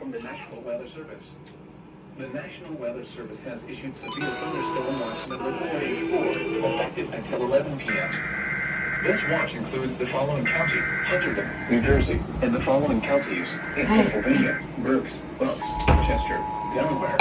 from the National Weather Service. The National Weather Service has issued severe thunderstorm watch number 484, effective until 11 p.m. This watch includes the following county: Hunterdon, New Jersey, and the following counties in Pennsylvania: Berks, Bucks, Chester, Delaware.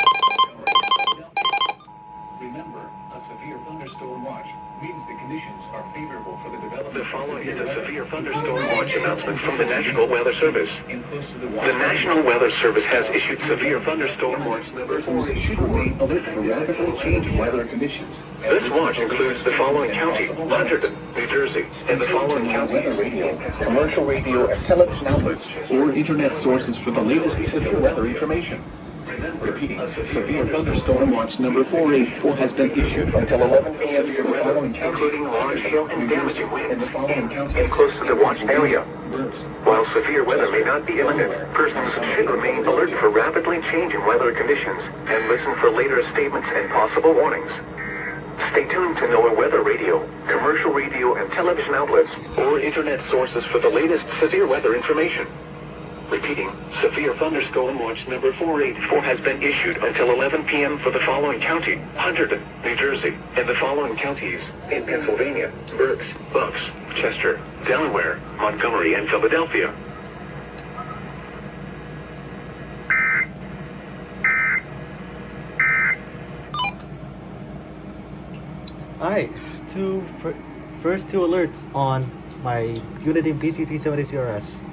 Remember, a severe thunderstorm watch means the conditions are favorable for the development. The following is a severe thunderstorm watch announcement from the National Weather Service. The National Weather Service has issued severe thunderstorm watch number 484. Should remain alert for rapidly changing weather conditions. This watch includes the following county: Hunterdon, New Jersey, and the following counties. Weather radio, commercial radio, and television outlets, or internet sources for the latest severe weather information. Repeating, severe thunderstorm watch number 484 has been issued until 11 p.m. for the following counties, including large hail and damaging winds, and the following counties and close to the watch area. While severe weather may not be imminent, persons should remain alert for rapidly changing weather conditions and listen for later statements and possible warnings. Stay tuned to NOAA weather radio, commercial radio and television outlets, or internet sources for the latest severe weather information. Repeating, severe thunderstorm watch number 484 has been issued until 11 p.m. for the following county: Hunterdon, New Jersey, and the following counties in Pennsylvania: Berks, Bucks, Chester, Delaware, Montgomery, and Philadelphia. Alright, first two alerts on my Uniden BC370CRS.